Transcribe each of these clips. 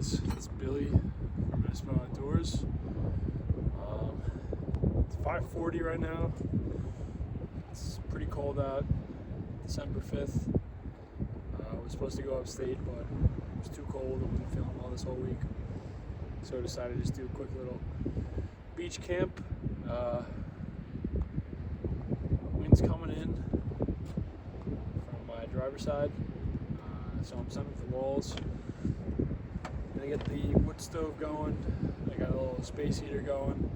guys, it's Billy from Espo Outdoors. It's 5:40 right now. It's pretty cold out, December 5th. We're supposed to go upstate, but it was too cold. I wasn't feeling well this whole week. So I decided to just do a quick little beach camp. Wind's coming in from my driver's side. So I'm setting up the walls. I get the wood stove going. I got a little space heater going.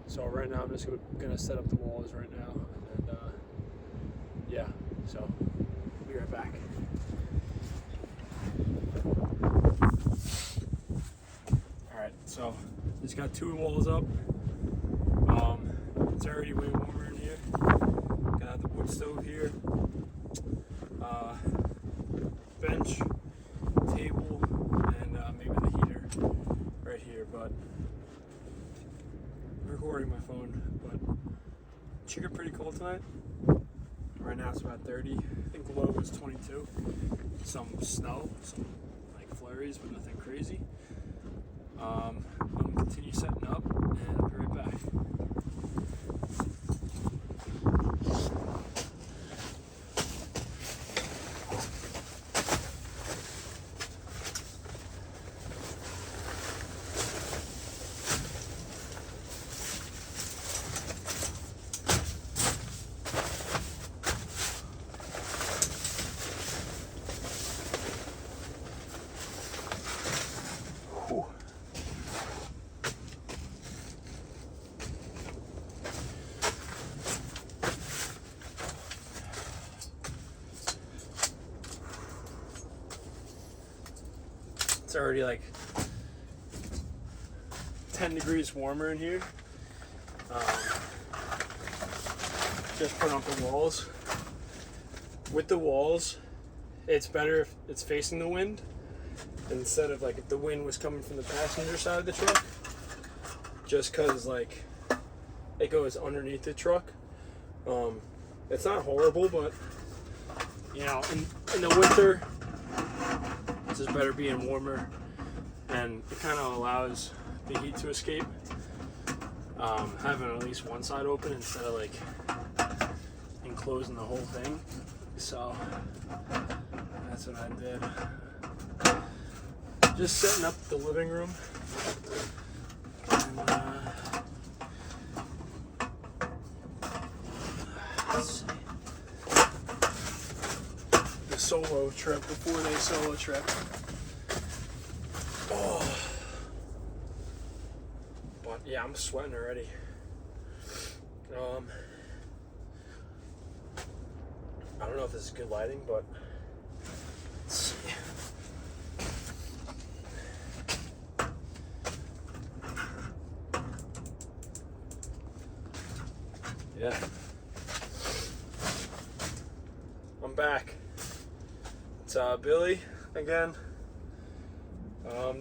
So right now I'm just gonna set up the walls right now, and yeah. So I'll be right back. All right. So just got 2 walls up. It's already way warmer in here. Got the wood stove here. Bench, table, and maybe the heater right here, but I'm recording my phone. But it should get pretty cold tonight. Right now it's about 30. I think the low was 22. Some snow, some like flurries, but nothing crazy. I'm gonna continue setting up, and I'll be right back. It's already like 10 degrees warmer in here. Just put up the walls. With the walls, it's better if it's facing the wind instead of like if the wind was coming from the passenger side of the truck. Just cause like it goes underneath the truck. It's not horrible, but you know, in the winter, it's just better being warmer, and it kind of allows the heat to escape. Having at least one side open instead of like enclosing the whole thing. So that's what I did. Just setting up the living room. And, let's see. The solo trip before they solo trip. Oh. But yeah, I'm sweating already. I don't know if this is good lighting, but let's see. Yeah. I'm back. It's Billy again.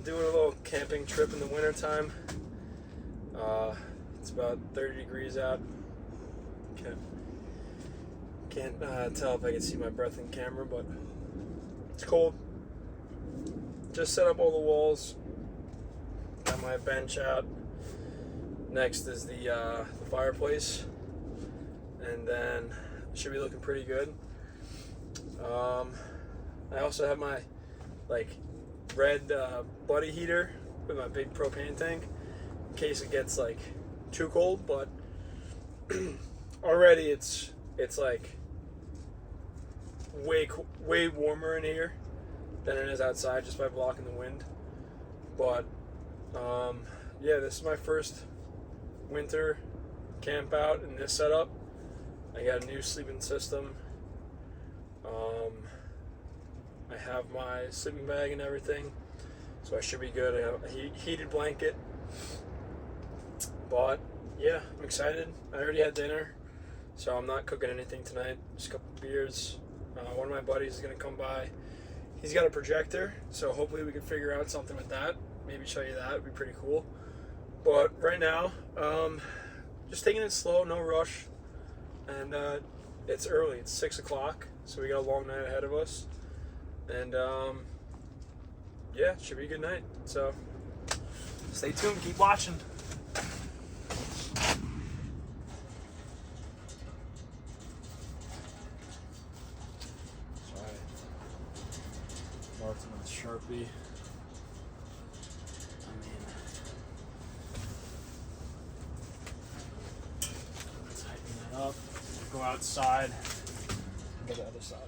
Doing a little camping trip in the wintertime. It's about 30 degrees out. Can't tell if I can see my breath in camera, but it's cold. Just set up all the walls. Got my bench out. Next is the fireplace, and then it should be looking pretty good. I also have my like red buddy heater with my big propane tank in case it gets like too cold, but already it's like way warmer in here than it is outside just by blocking the wind. But yeah, this is my first winter camp out in this setup. I got a new sleeping system. I have my sleeping bag and everything, so I should be good. I have a heated blanket. But yeah, I'm excited. I already had dinner, so I'm not cooking anything tonight. Just a couple beers. One of my buddies is gonna come by. He's got a projector, so hopefully we can figure out something with that. Maybe show you that. It'd be pretty cool. But right now, just taking it slow, no rush. And it's early. It's 6 o'clock, so we got a long night ahead of us. And yeah, it should be a good night. So stay tuned, keep watching. Sorry. Marked him with a Sharpie. Tighten that up. Go outside. Go to the other side.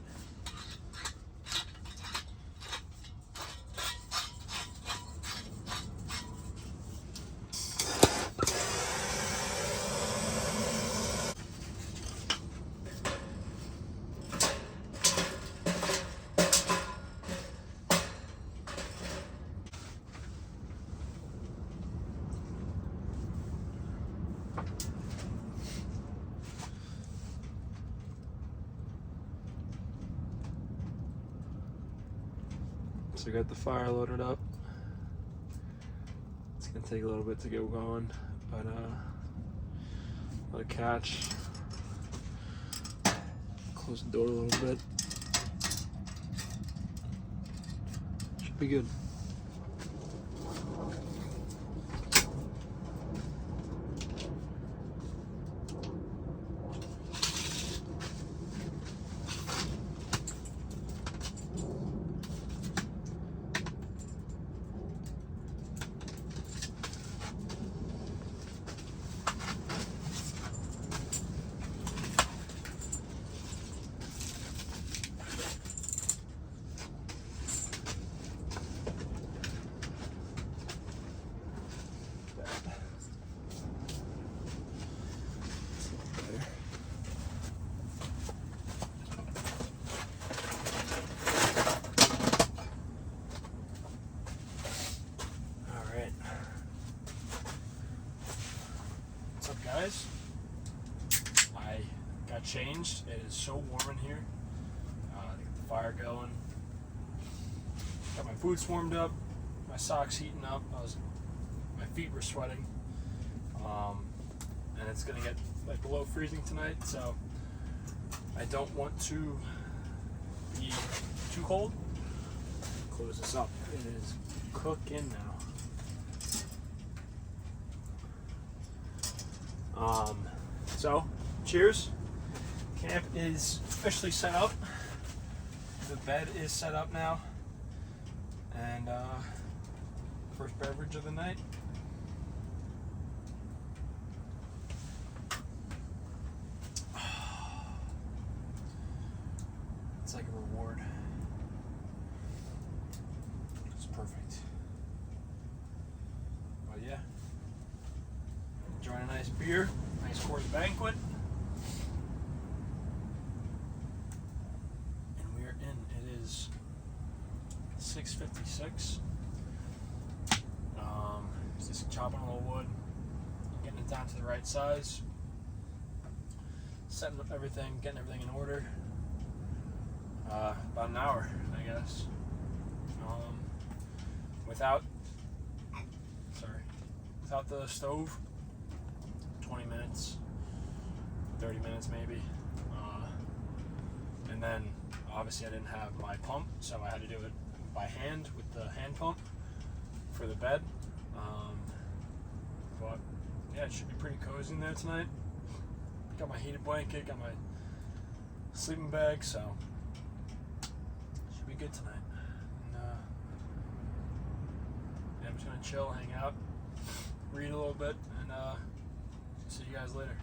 So I got the fire loaded up. It's gonna take a little bit to get going, but let it catch. Close the door a little bit. Should be good. What's up, guys? I got changed. It is so warm in here. I got the fire going. Got my boots warmed up. My socks heating up. My feet were sweating. And it's gonna get like below freezing tonight, so I don't want to be too cold. Close this up. It is cooking now. So, cheers. Camp is officially set up. The bed is set up now. And first beverage of the night. It's like a reward. It's perfect. But yeah. Enjoying a nice beer, nice Coors Banquet. And we are in. It is 6:56. Just chopping a little wood, getting it down to the right size, setting up everything, getting everything in order. About an hour, I guess. Without the stove, 20 minutes, 30 minutes maybe. And then obviously I didn't have my pump, so I had to do it by hand with the hand pump for the bed. But yeah, it should be pretty cozy in there tonight. Got my heated blanket, got my sleeping bag, so should be good tonight. And yeah, I'm just gonna chill, hang out, read a little bit, and see you guys later.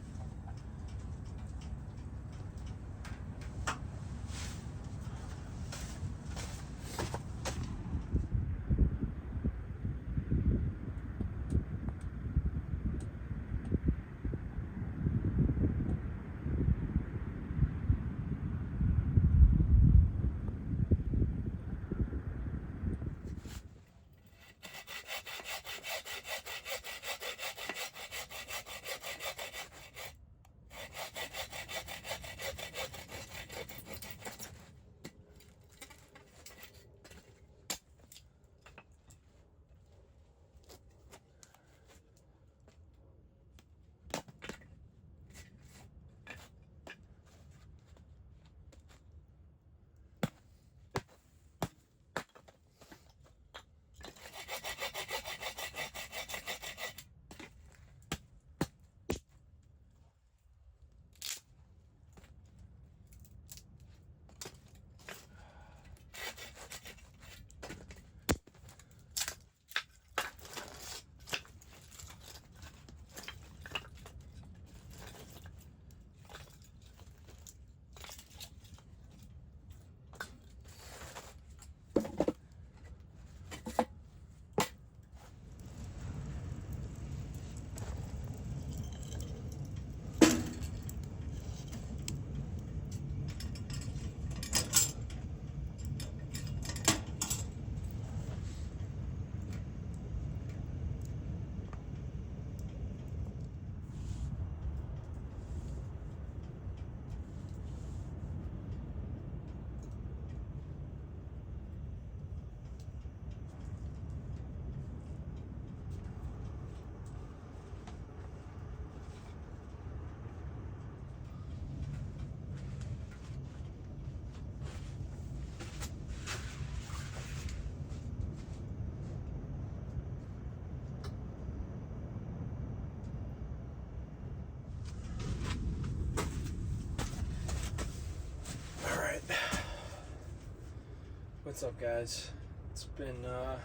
What's up, guys? It's been a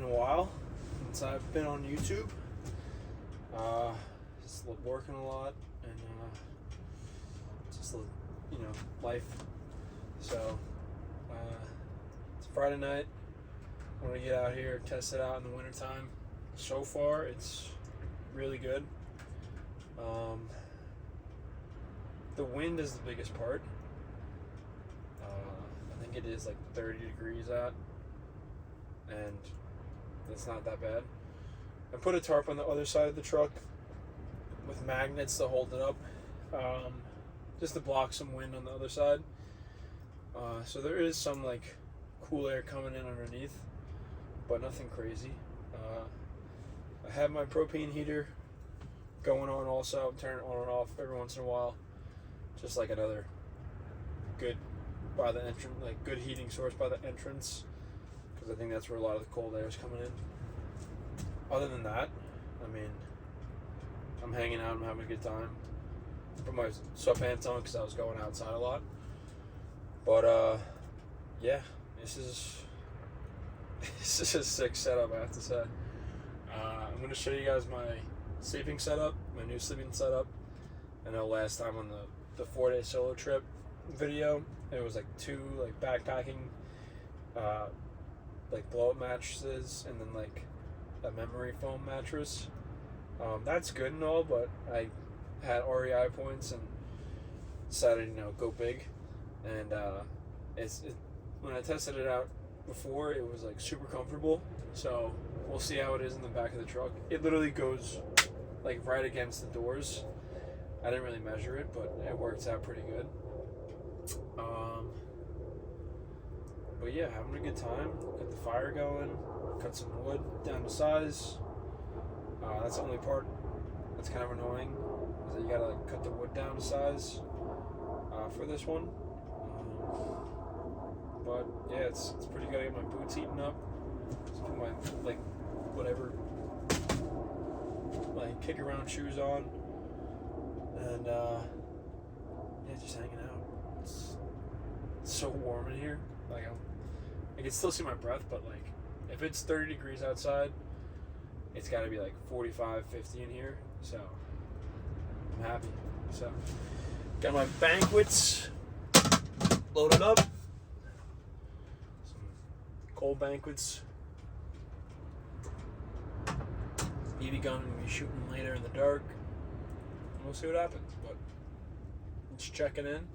while since I've been on YouTube. Just working a lot and just life. So it's Friday night. I want to get out here, test it out in the wintertime. So far, it's really good. The wind is the biggest part. I think it is like 30 degrees out, and it's not that bad. I put a tarp on the other side of the truck with magnets to hold it up, just to block some wind on the other side. So there is some like cool air coming in underneath, but nothing crazy. I have my propane heater going on also. I'm turning it on and off every once in a while, just like another good by the entrance, like good heating source by the entrance, because I think that's where a lot of the cold air is coming in. Other than that, I mean, I'm hanging out, I'm having a good time. Put my sweatpants on because I was going outside a lot. But yeah, this is a sick setup, I have to say. I'm going to show you guys my sleeping setup, my new sleeping setup. I know last time on the 4-day solo trip video, it was like 2 like backpacking like blow-up mattresses and then like a memory foam mattress. That's good and all, but I had REI points and decided go big. And when I tested it out before, it was like super comfortable. So we'll see how it is in the back of the truck. It literally goes like right against the doors. I didn't really measure it, but it works out pretty good. But yeah, having a good time. Got the fire going. Cut some wood down to size. That's the only part that's kind of annoying, is that you gotta like cut the wood down to size for this one. But yeah, it's pretty good. I got my boots heating up. Just put my like whatever like kick around shoes on, and yeah, just hanging out. It's so warm in here. Like I can still see my breath, but like if it's 30 degrees outside, it's got to be like 45, 50 in here. So I'm happy. So got my banquets loaded up. Some cold banquets. BB gun will be shooting later in the dark. And we'll see what happens. But just checking in.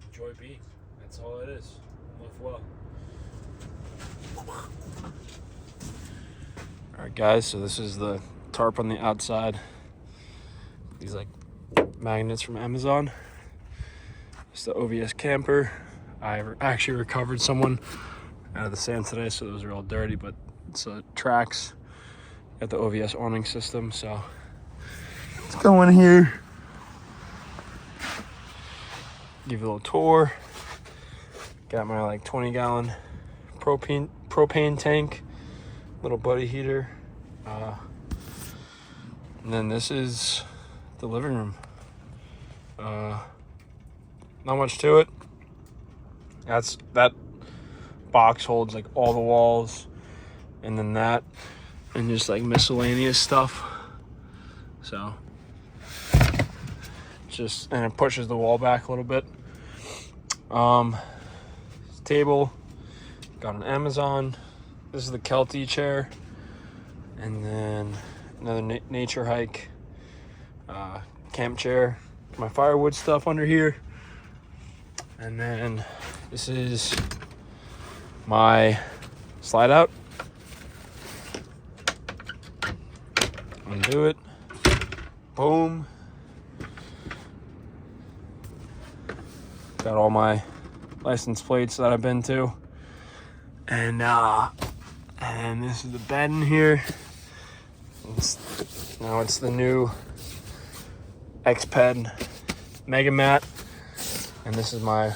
Enjoy being. That's all it is. Live well. Alright guys, so this is the tarp on the outside. These like magnets from Amazon. It's the OVS camper. I actually recovered someone out of the sand today, so those are all dirty, but it's tracks. Got the OVS awning system, so let's go in here. Give you a little tour. Got my like 20-gallon propane tank, little buddy heater, and then this is the living room. Not much to it. That box holds like all the walls, and then that, and just like miscellaneous stuff. So and it pushes the wall back a little bit. Table, got an Amazon. This is the Kelty chair, and then another nature hike camp chair. My firewood stuff under here, and then this is my slide out. Undo it. Boom. Got all my license plates that I've been to, and this is the bed in here. It's the new X-Ped Mega Mat, and this is my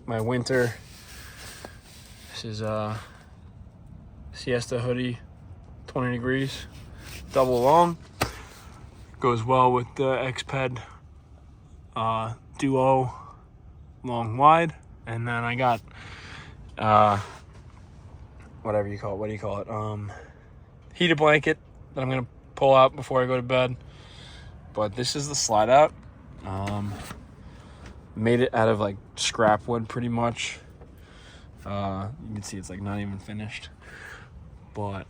winter. This is Siesta hoodie, 20 degrees, double long. Goes well with the X-Ped Duo long wide, and then I got whatever you call it. What do you call it? Heated blanket that I'm gonna pull out before I go to bed. But this is the slide out. Made it out of like scrap wood pretty much. You can see it's like not even finished, but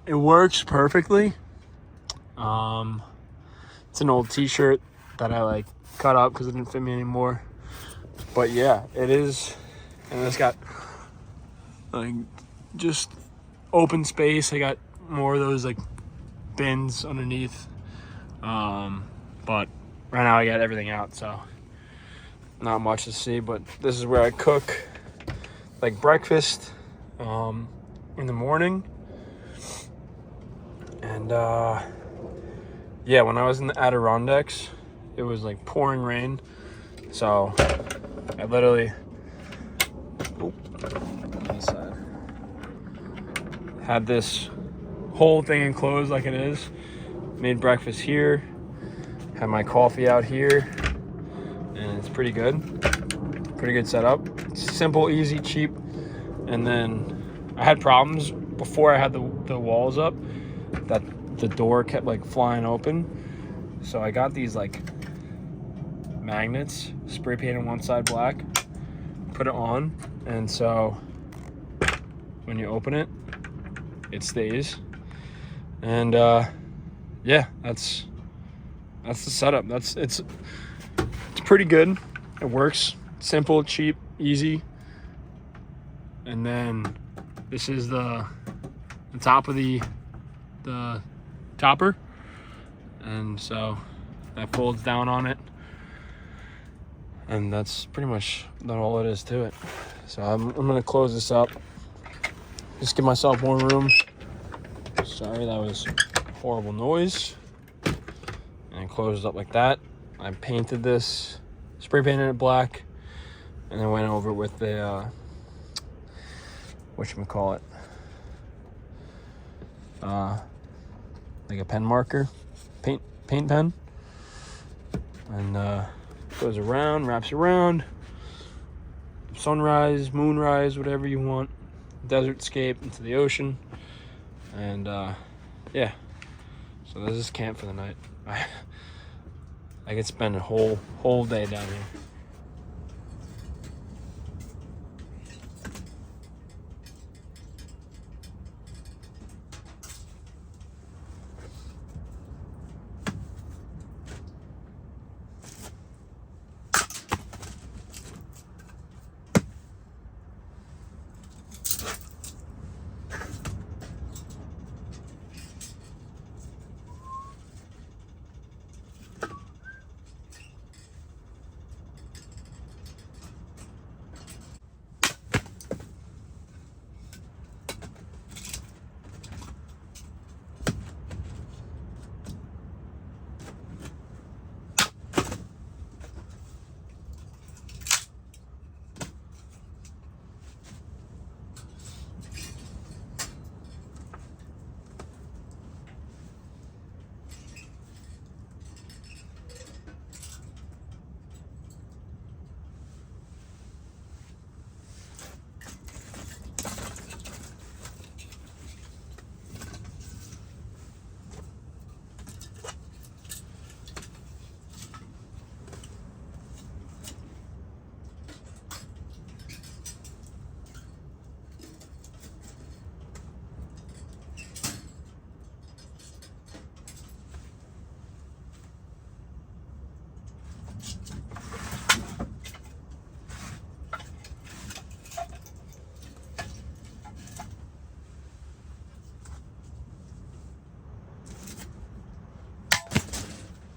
it works perfectly. It's an old t-shirt that I like cut up because it didn't fit me anymore. But yeah, it is, and it's got like just open space. I got more of those like bins underneath. But right now I got everything out, so not much to see. But this is where I cook like breakfast in the morning. And yeah, when I was in the Adirondacks, it was like pouring rain, so I literally had this whole thing enclosed like it is. Made breakfast here, had my coffee out here, and it's pretty good setup. It's simple, easy, cheap. And then I had problems before I had the walls up that the door kept like flying open, so I got these like magnets, spray painted one side black, put it on, and so when you open it, it stays. And yeah, that's the setup. It's pretty good. It works. Simple, cheap, easy. And then this is the top of the topper, and so that folds down on it, and that's pretty much not all it is to it. So I'm gonna close this up, just give myself more room. Sorry, that was horrible noise. And close it up like that. I painted this, spray painted it black, and then went over it with the whatchamacallit, like a pen marker, paint pen, and goes around, wraps around. Sunrise, moonrise, whatever you want. Desert scape into the ocean, and yeah. So this is camp for the night. I could spend a whole day down here.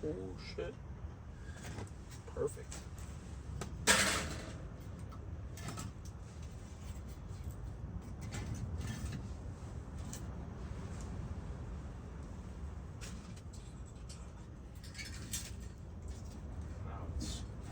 Oh shit. Perfect. Now it's good.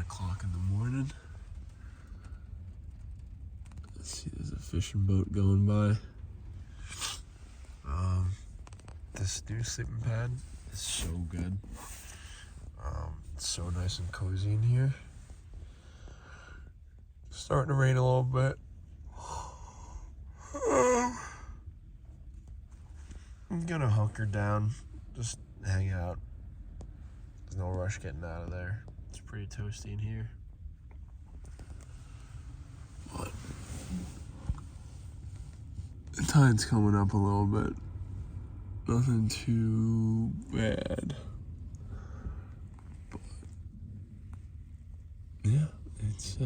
o'clock in the morning. Let's see, there's a fishing boat going by. This new sleeping pad is so good. It's so nice and cozy in here. Starting to rain a little bit. I'm gonna hunker down, just hang out. There's no rush getting out of there. It's pretty toasty in here. But the tide's coming up a little bit. Nothing too bad. But yeah, it's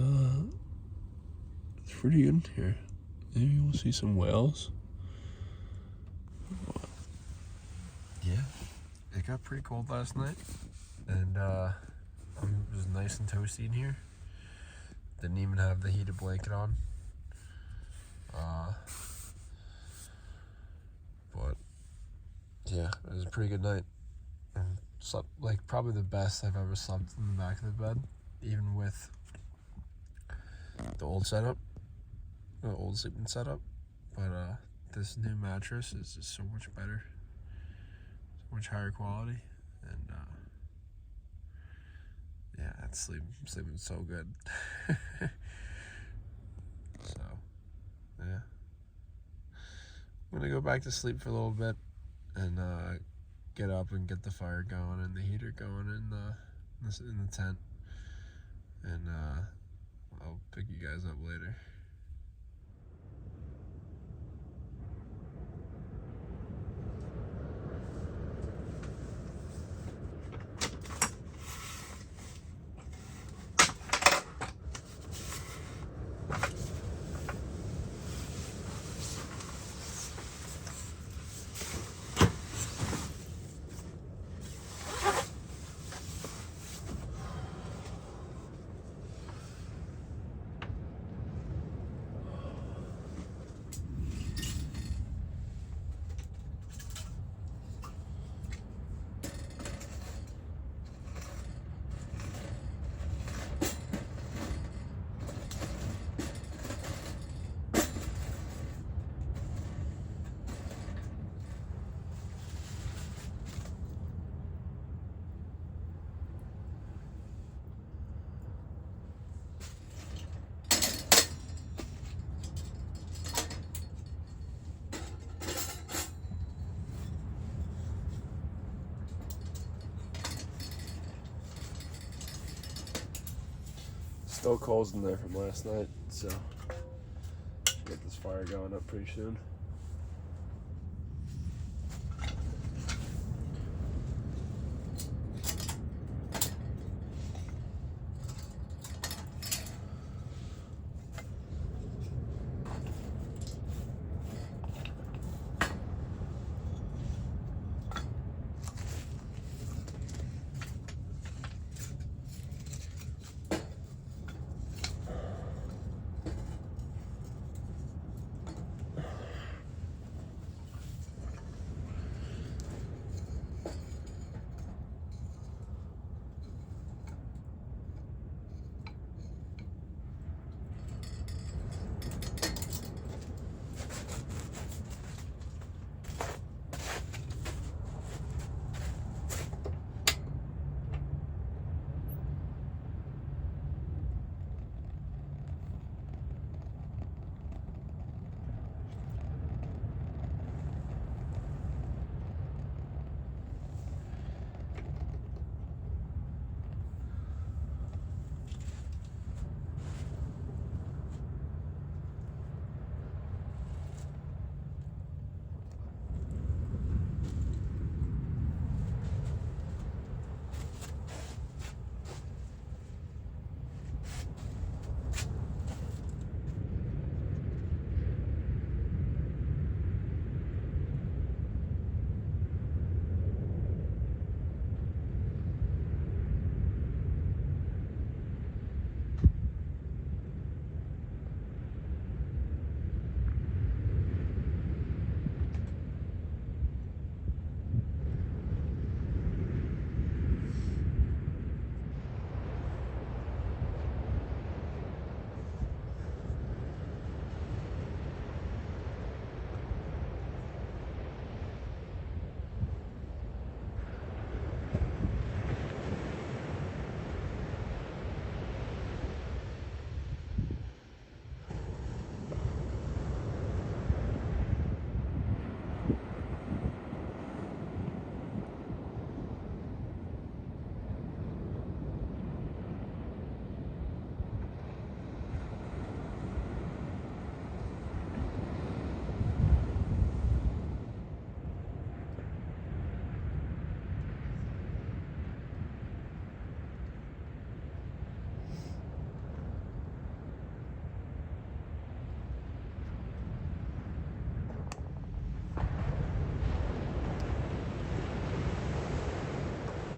pretty good in here. Maybe we'll see some whales. But yeah, it got pretty cold last night, and it was nice and toasty in here. Didn't even have the heated blanket on. But yeah, it was a pretty good night. And slept like probably the best I've ever slept in the back of the bed, even with the old setup, the old sleeping setup. But this new mattress is just so much better, so much higher quality, and yeah, it's sleeping so good. So yeah, I'm gonna go back to sleep for a little bit and get up and get the fire going and the heater going in the tent, and I'll pick you guys up later. Still cold in there from last night, so get this fire going up pretty soon.